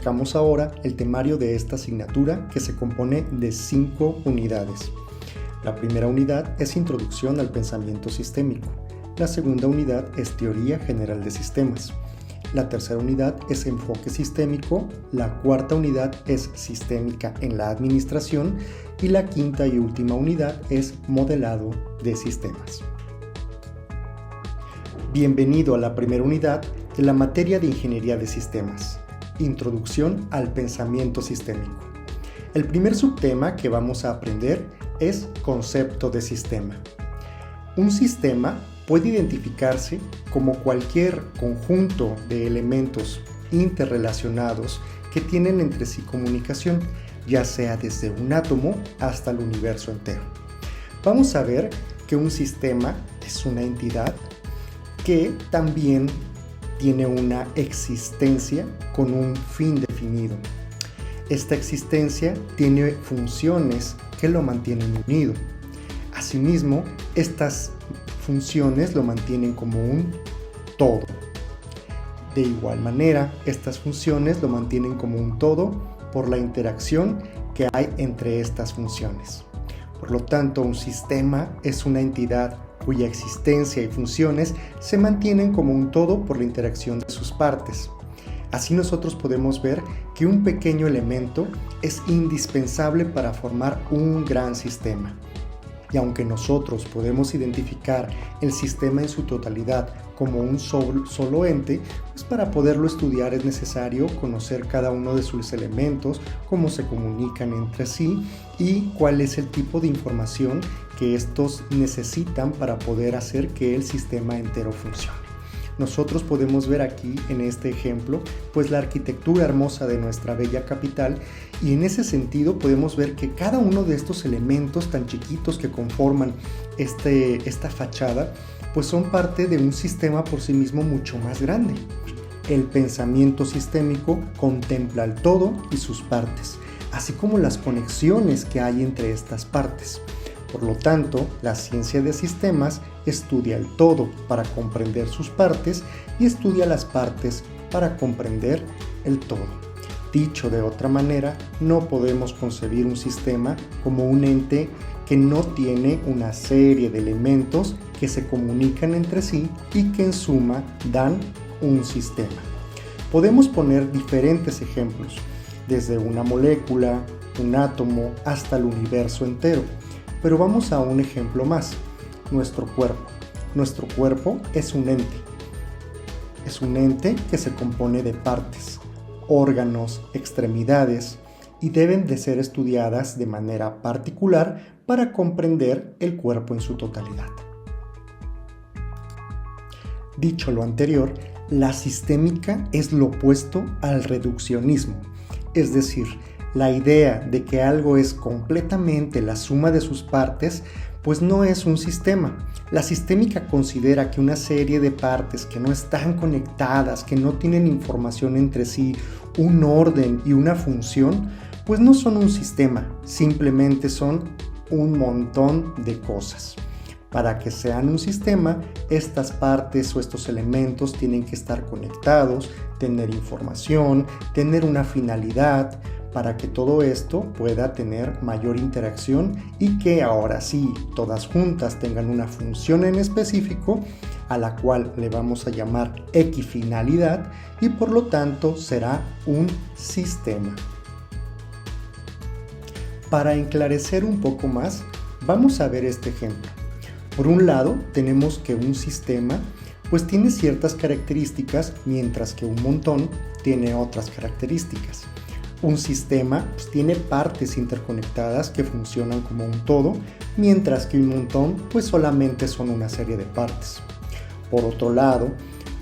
conozcamos ahora el temario de esta asignatura, que se compone de 5 unidades. La primera unidad es Introducción al Pensamiento Sistémico. La segunda unidad es Teoría General de Sistemas. La tercera unidad es Enfoque Sistémico. La cuarta unidad es Sistémica en la Administración. Y la quinta y última unidad es Modelado de Sistemas. Bienvenido a la primera unidad de la materia de Ingeniería de Sistemas. Introducción al Pensamiento Sistémico. El primer subtema que vamos a aprender es Concepto de Sistema. Un sistema puede identificarse como cualquier conjunto de elementos interrelacionados que tienen entre sí comunicación, ya sea desde un átomo hasta el universo entero. Vamos a ver que un sistema es una entidad que también tiene una existencia con un fin definido. Esta existencia tiene funciones que lo mantienen unido. Asimismo, estas funciones lo mantienen como un todo. De igual manera, estas funciones lo mantienen como un todo por la interacción que hay entre estas funciones. Por lo tanto, un sistema es una entidad cuya existencia y funciones se mantienen como un todo por la interacción de sus partes. Así nosotros podemos ver que un pequeño elemento es indispensable para formar un gran sistema. Y aunque nosotros podemos identificar el sistema en su totalidad como un solo ente, pues para poderlo estudiar es necesario conocer cada uno de sus elementos, cómo se comunican entre sí y cuál es el tipo de información que estos necesitan para poder hacer que el sistema entero funcione. Nosotros podemos ver aquí en este ejemplo pues la arquitectura hermosa de nuestra bella capital, y en ese sentido podemos ver que cada uno de estos elementos tan chiquitos que conforman esta fachada pues son parte de un sistema por sí mismo mucho más grande. El pensamiento sistémico contempla el todo y sus partes, así como las conexiones que hay entre estas partes. Por lo tanto, la ciencia de sistemas estudia el todo para comprender sus partes y estudia las partes para comprender el todo. Dicho de otra manera, no podemos concebir un sistema como un ente que no tiene una serie de elementos que se comunican entre sí y que en suma dan un sistema. Podemos poner diferentes ejemplos, desde una molécula, un átomo, hasta el universo entero. Pero vamos a un ejemplo más, nuestro cuerpo. Nuestro cuerpo es un ente. Es un ente que se compone de partes, órganos, extremidades, y deben de ser estudiadas de manera particular para comprender el cuerpo en su totalidad. Dicho lo anterior, la sistémica es lo opuesto al reduccionismo, es decir, la idea de que algo es completamente la suma de sus partes, pues no es un sistema. La sistémica considera que una serie de partes que no están conectadas, que no tienen información entre sí, un orden y una función, pues no son un sistema, simplemente son un montón de cosas. Para que sean un sistema, estas partes o estos elementos tienen que estar conectados, tener información, tener una finalidad, para que todo esto pueda tener mayor interacción y que ahora sí, todas juntas tengan una función en específico, a la cual le vamos a llamar equifinalidad, y por lo tanto será un sistema. Para enclarecer un poco más, vamos a ver este ejemplo. Por un lado, tenemos que un sistema pues tiene ciertas características, mientras que un montón tiene otras características. Un sistema pues, tiene partes interconectadas que funcionan como un todo, mientras que un montón pues solamente son una serie de partes. Por otro lado,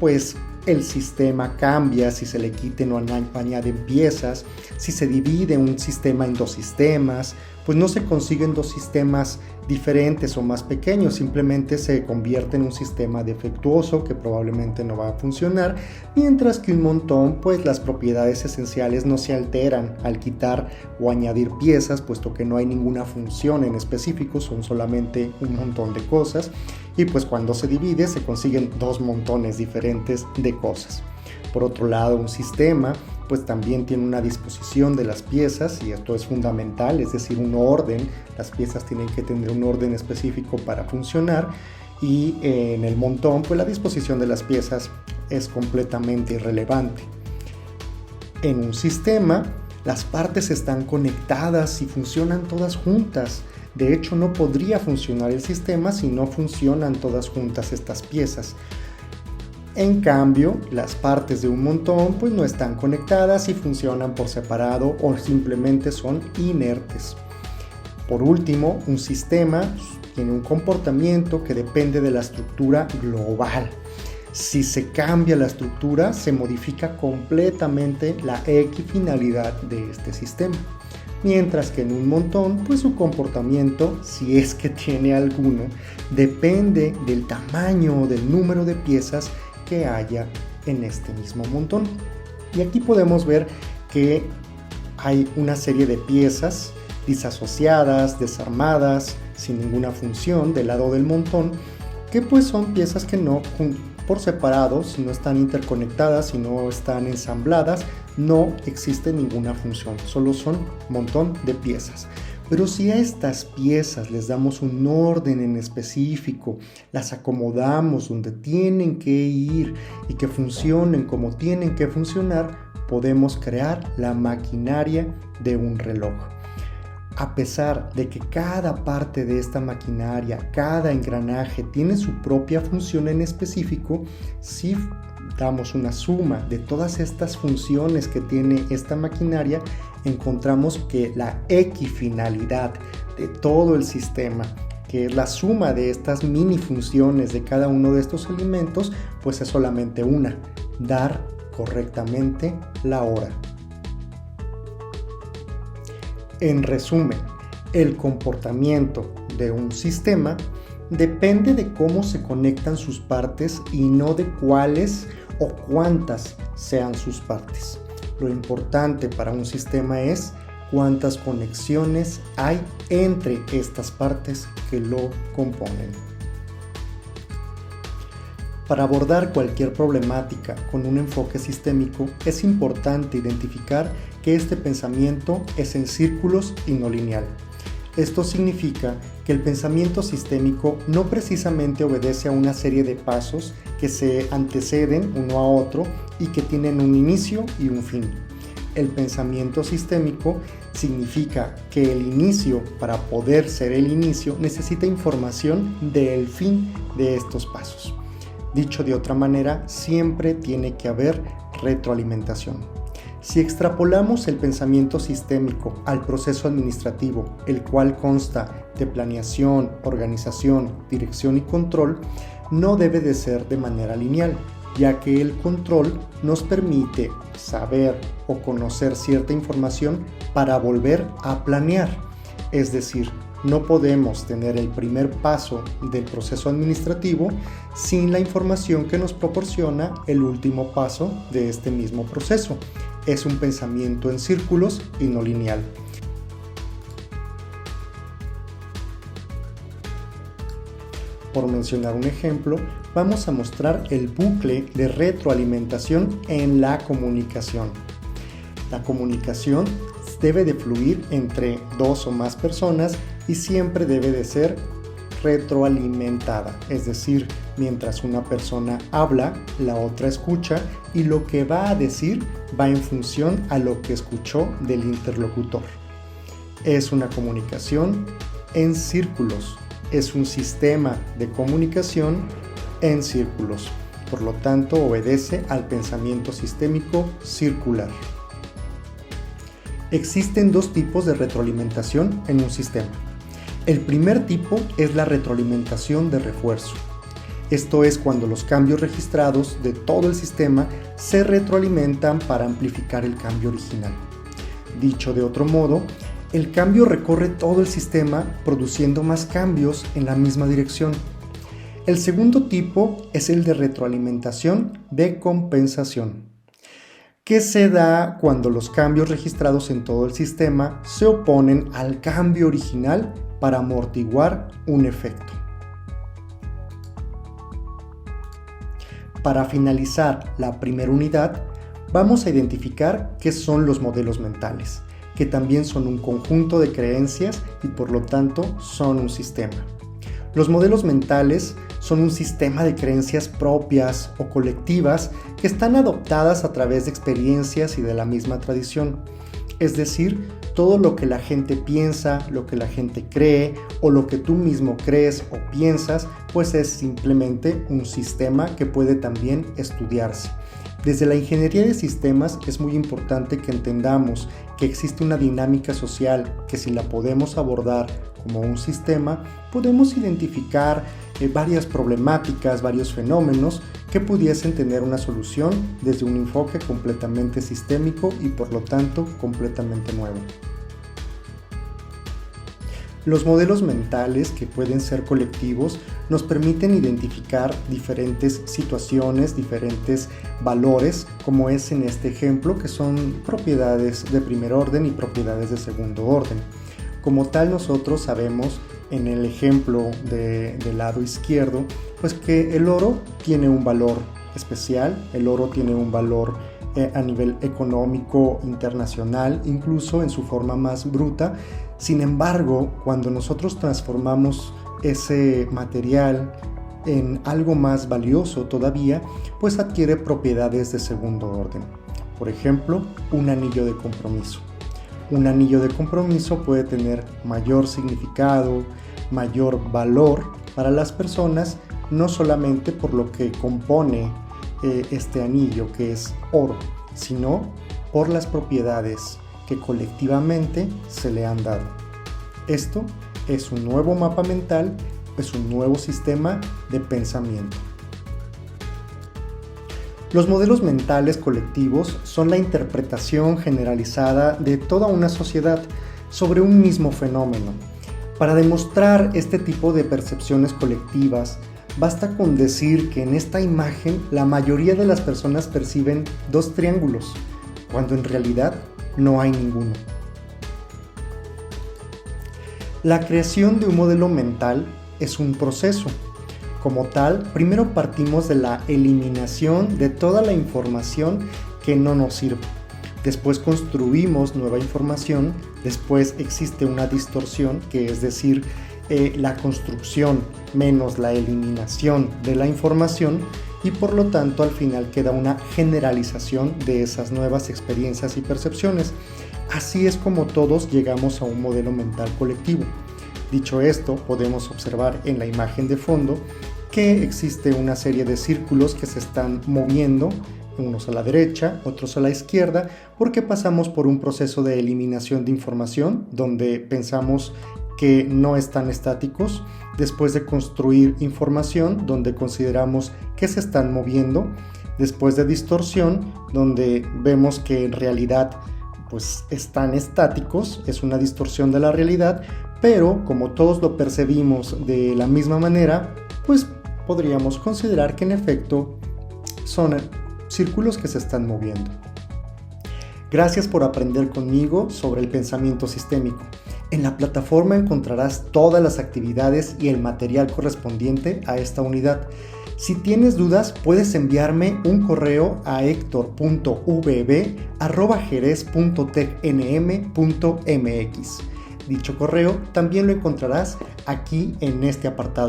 pues el sistema cambia si se le quiten o añaden piezas, si se divide un sistema en dos sistemas, pues no se consiguen dos sistemas diferentes o más pequeños, simplemente se convierte en un sistema defectuoso que probablemente no va a funcionar, mientras que un montón, pues las propiedades esenciales no se alteran al quitar o añadir piezas, puesto que no hay ninguna función en específico, son solamente un montón de cosas, y pues cuando se divide se consiguen dos montones diferentes de cosas. Por otro lado, un sistema pues también tiene una disposición de las piezas y esto es fundamental, es decir, un orden. Las piezas tienen que tener un orden específico para funcionar y en el montón pues la disposición de las piezas es completamente irrelevante. En un sistema las partes están conectadas y funcionan todas juntas. De hecho, no podría funcionar el sistema si no funcionan todas juntas estas piezas. En cambio, las partes de un montón pues no están conectadas y funcionan por separado o simplemente son inertes. Por último, un sistema tiene un comportamiento que depende de la estructura global. Si se cambia la estructura, se modifica completamente la equifinalidad de este sistema. Mientras que en un montón, pues su comportamiento, si es que tiene alguno, depende del tamaño o del número de piezas que haya en este mismo montón. Y aquí podemos ver que hay una serie de piezas disasociadas, desarmadas, sin ninguna función del lado del montón, que pues son piezas que no por separado, si no están interconectadas, si no están ensambladas, no existe ninguna función, solo son un montón de piezas. Pero si a estas piezas les damos un orden en específico, las acomodamos donde tienen que ir y que funcionen como tienen que funcionar, podemos crear la maquinaria de un reloj. A pesar de que cada parte de esta maquinaria, cada engranaje tiene su propia función en específico, si damos una suma de todas estas funciones que tiene esta maquinaria, encontramos que la equifinalidad de todo el sistema, que es la suma de estas mini funciones de cada uno de estos elementos, pues es solamente una: dar correctamente la hora. En resumen, el comportamiento de un sistema depende de cómo se conectan sus partes y no de cuáles o cuántas sean sus partes. Lo importante para un sistema es cuántas conexiones hay entre estas partes que lo componen. Para abordar cualquier problemática con un enfoque sistémico, es importante identificar que este pensamiento es en círculos y no lineal. Esto significa que el pensamiento sistémico no precisamente obedece a una serie de pasos que se anteceden uno a otro y que tienen un inicio y un fin. El pensamiento sistémico significa que el inicio, para poder ser el inicio, necesita información del fin de estos pasos. Dicho de otra manera, siempre tiene que haber retroalimentación. Si extrapolamos el pensamiento sistémico al proceso administrativo, el cual consta de planeación, organización, dirección y control, no debe de ser de manera lineal, ya que el control nos permite saber o conocer cierta información para volver a planear. Es decir, no podemos tener el primer paso del proceso administrativo sin la información que nos proporciona el último paso de este mismo proceso. Es un pensamiento en círculos y no lineal. Por mencionar un ejemplo, vamos a mostrar el bucle de retroalimentación en la comunicación. La comunicación debe de fluir entre dos o más personas y siempre debe de ser retroalimentada, es decir, mientras una persona habla, la otra escucha y lo que va a decir va en función a lo que escuchó del interlocutor. Es una comunicación en círculos, es un sistema de comunicación en círculos, por lo tanto obedece al pensamiento sistémico circular. Existen dos tipos de retroalimentación en un sistema. El primer tipo es la retroalimentación de refuerzo. Esto es cuando los cambios registrados de todo el sistema se retroalimentan para amplificar el cambio original. Dicho de otro modo, el cambio recorre todo el sistema produciendo más cambios en la misma dirección. El segundo tipo es el de retroalimentación de compensación, que se da cuando los cambios registrados en todo el sistema se oponen al cambio original para amortiguar un efecto. Para finalizar la primera unidad, vamos a identificar qué son los modelos mentales, que también son un conjunto de creencias y por lo tanto son un sistema. Los modelos mentales son un sistema de creencias propias o colectivas que están adoptadas a través de experiencias y de la misma tradición. Es decir, todo lo que la gente piensa, lo que la gente cree o lo que tú mismo crees o piensas, pues es simplemente un sistema que puede también estudiarse. Desde la ingeniería de sistemas es muy importante que entendamos que existe una dinámica social que si la podemos abordar como un sistema, podemos identificar varias problemáticas, varios fenómenos que pudiesen tener una solución desde un enfoque completamente sistémico y por lo tanto completamente nuevo. Los modelos mentales, que pueden ser colectivos, nos permiten identificar diferentes situaciones, diferentes valores, como es en este ejemplo, que son propiedades de primer orden y propiedades de segundo orden. Como tal, nosotros sabemos en el ejemplo del lado izquierdo, pues que el oro tiene un valor especial, el oro tiene un valor a nivel económico internacional, incluso en su forma más bruta. Sin embargo, cuando nosotros transformamos ese material en algo más valioso todavía, pues adquiere propiedades de segundo orden. Por ejemplo, un anillo de compromiso. Un anillo de compromiso puede tener mayor significado, mayor valor para las personas, no solamente por lo que compone este anillo, que es oro, sino por las propiedades que colectivamente se le han dado. Esto es un nuevo mapa mental, es un nuevo sistema de pensamiento. Los modelos mentales colectivos son la interpretación generalizada de toda una sociedad sobre un mismo fenómeno. Para demostrar este tipo de percepciones colectivas, basta con decir que en esta imagen la mayoría de las personas perciben dos triángulos, cuando en realidad no hay ninguno. La creación de un modelo mental es un proceso. Como tal, primero partimos de la eliminación de toda la información que no nos sirve. Después construimos nueva información, después existe una distorsión, que es decir, la construcción menos la eliminación de la información, y por lo tanto al final queda una generalización de esas nuevas experiencias y percepciones. Así es como todos llegamos a un modelo mental colectivo. Dicho esto, podemos observar en la imagen de fondo que existe una serie de círculos que se están moviendo, unos a la derecha, otros a la izquierda, porque pasamos por un proceso de eliminación de información donde pensamos que no están estáticos, después de construir información donde consideramos que se están moviendo, después de distorsión donde vemos que en realidad pues están estáticos, es una distorsión de la realidad, pero como todos lo percibimos de la misma manera, pues podríamos considerar que en efecto son círculos que se están moviendo. Gracias por aprender conmigo sobre el pensamiento sistémico. En la plataforma encontrarás todas las actividades y el material correspondiente a esta unidad. Si tienes dudas, puedes enviarme un correo a hector.vb@jerez.tecnm.mx. Dicho correo también lo encontrarás aquí en este apartado.